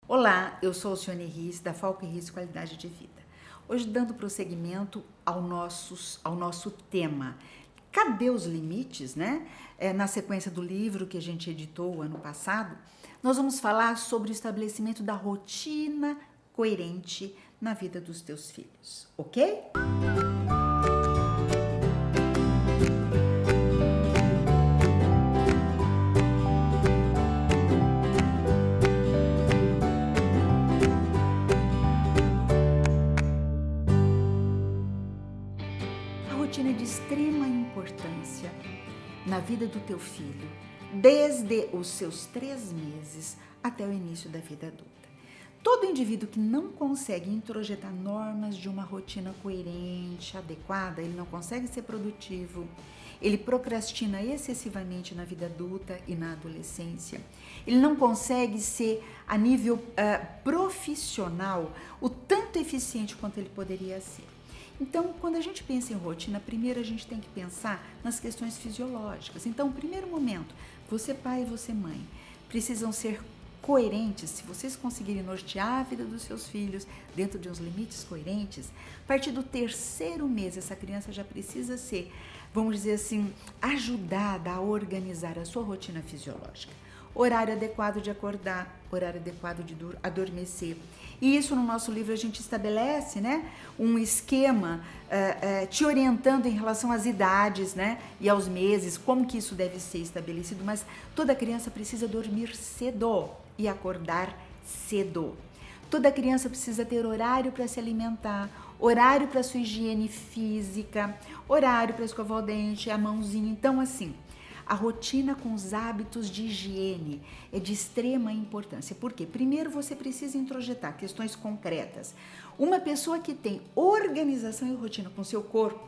Olá, eu sou Alcione Riz, da Falco Riz Qualidade de Vida. Hoje dando prosseguimento ao nosso tema. Cadê os limites, né? Na sequência do livro que a gente editou ano passado, nós vamos falar sobre o estabelecimento da rotina coerente na vida dos teus filhos, ok? A rotina é de extrema importância na vida do teu filho, desde os seus 3 meses até o início da vida adulta. Todo indivíduo que não consegue introjetar normas de uma rotina coerente, adequada, ele não consegue ser produtivo, ele procrastina excessivamente na vida adulta e na adolescência, ele não consegue ser, a nível profissional, o tanto eficiente quanto ele poderia ser. Então, quando a gente pensa em rotina, primeiro a gente tem que pensar nas questões fisiológicas. Então, no primeiro momento, você pai e você mãe precisam ser coerentes. Se vocês conseguirem nortear a vida dos seus filhos dentro de uns limites coerentes, a partir do 3º mês, essa criança já precisa ser, vamos dizer assim, ajudada a organizar a sua rotina fisiológica. Horário adequado de acordar, horário adequado de adormecer. E isso no nosso livro a gente estabelece, né, um esquema te orientando em relação às idades, né, e aos meses, como que isso deve ser estabelecido, mas toda criança precisa dormir cedo e acordar cedo. Toda criança precisa ter horário para se alimentar, horário para sua higiene física, horário para escovar o dente, a mãozinha. Então, assim, a rotina com os hábitos de higiene é de extrema importância. Por quê? Primeiro você precisa introjetar questões concretas. Uma pessoa que tem organização e rotina com o seu corpo,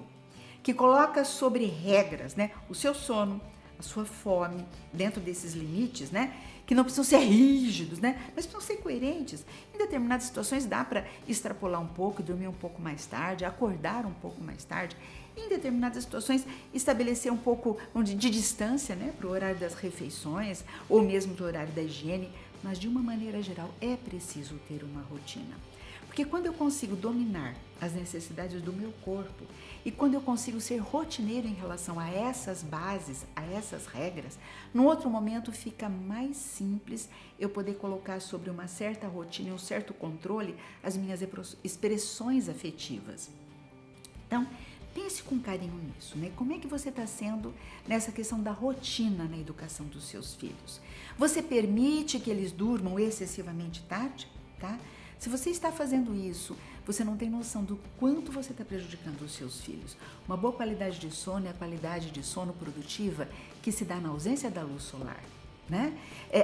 que coloca sobre regras, né, o seu sono, a sua fome, dentro desses limites, né, que não precisam ser rígidos, né, mas precisam ser coerentes. Em determinadas situações dá para extrapolar um pouco, dormir um pouco mais tarde, acordar um pouco mais tarde. Em determinadas situações, estabelecer um pouco de distância, né, para o horário das refeições ou mesmo para o horário da higiene, mas de uma maneira geral é preciso ter uma rotina. Porque quando eu consigo dominar as necessidades do meu corpo e quando eu consigo ser rotineiro em relação a essas bases, a essas regras, no outro momento fica mais simples eu poder colocar sobre uma certa rotina e um certo controle as minhas expressões afetivas. Então, pense com carinho nisso, né? Como é que você está sendo nessa questão da rotina na educação dos seus filhos? Você permite que eles durmam excessivamente tarde, tá? Se você está fazendo isso, você não tem noção do quanto você está prejudicando os seus filhos. Uma boa qualidade de sono é a qualidade de sono produtiva que se dá na ausência da luz solar, né?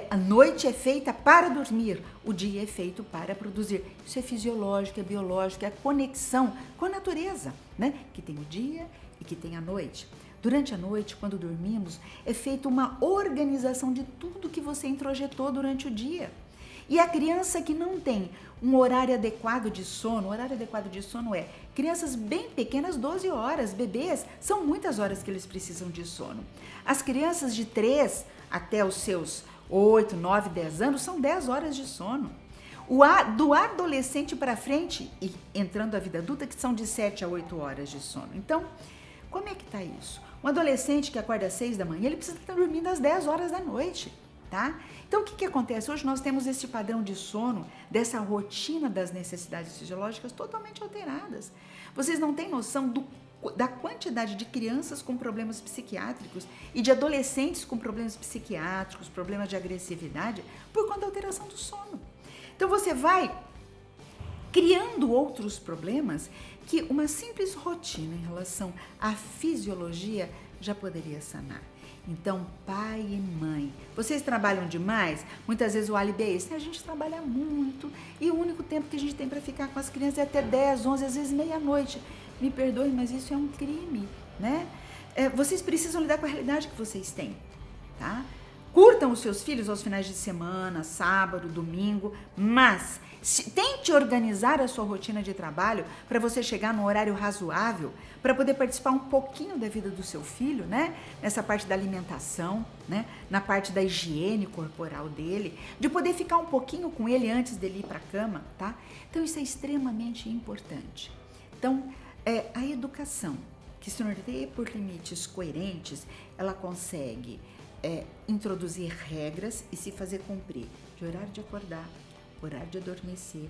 A noite é feita para dormir, o dia é feito para produzir. Isso é fisiológico, é biológico, é a conexão com a natureza, né? Que tem o dia e que tem a noite. Durante a noite, quando dormimos, é feita uma organização de tudo que você introjetou durante o dia. E a criança que não tem um horário adequado de sono, o horário adequado de sono é crianças bem pequenas, 12 horas, bebês, são muitas horas que eles precisam de sono. As crianças de 3 até os seus 8, 9, 10 anos são 10 horas de sono. Do adolescente para frente e entrando a vida adulta, que são de 7 a 8 horas de sono. Então, como é que está isso? Um adolescente que acorda às 6 da manhã, ele precisa estar dormindo às 10 horas da noite. Tá? Então, o que acontece? Hoje nós temos esse padrão de sono, dessa rotina das necessidades fisiológicas totalmente alteradas. Vocês não têm noção da quantidade de crianças com problemas psiquiátricos e de adolescentes com problemas psiquiátricos, problemas de agressividade, por conta da alteração do sono. Então, você vai criando outros problemas que uma simples rotina em relação à fisiologia já poderia sanar. Então, pai e mãe, vocês trabalham demais? Muitas vezes o álibi é esse, a gente trabalha muito e o único tempo que a gente tem para ficar com as crianças é até 10, 11, às vezes meia-noite. Me perdoe, mas isso é um crime, né? Vocês precisam lidar com a realidade que vocês têm, tá? Curtam os seus filhos aos finais de semana, sábado, domingo, mas tente organizar a sua rotina de trabalho para você chegar num horário razoável, para poder participar um pouquinho da vida do seu filho, né? Nessa parte da alimentação, né? Na parte da higiene corporal dele, de poder ficar um pouquinho com ele antes dele ir para a cama, tá? Então isso é extremamente importante. Então, a educação, que se norteia por limites coerentes, ela consegue introduzir regras e se fazer cumprir de horário de acordar, horário de adormecer,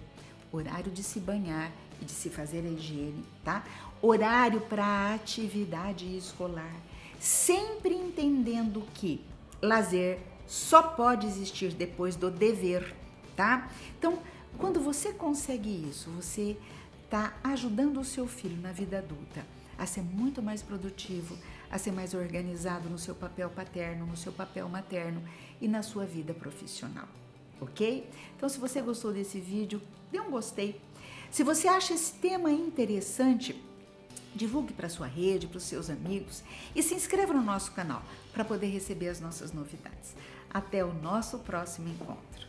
horário de se banhar e de se fazer a higiene, tá? Horário para atividade escolar, sempre entendendo que lazer só pode existir depois do dever, tá? Então, quando você consegue isso, você está ajudando o seu filho na vida adulta a ser muito mais produtivo, a ser mais organizado no seu papel paterno, no seu papel materno e na sua vida profissional, ok? Então, se você gostou desse vídeo, dê um gostei. Se você acha esse tema interessante, divulgue para sua rede, para os seus amigos e se inscreva no nosso canal para poder receber as nossas novidades. Até o nosso próximo encontro.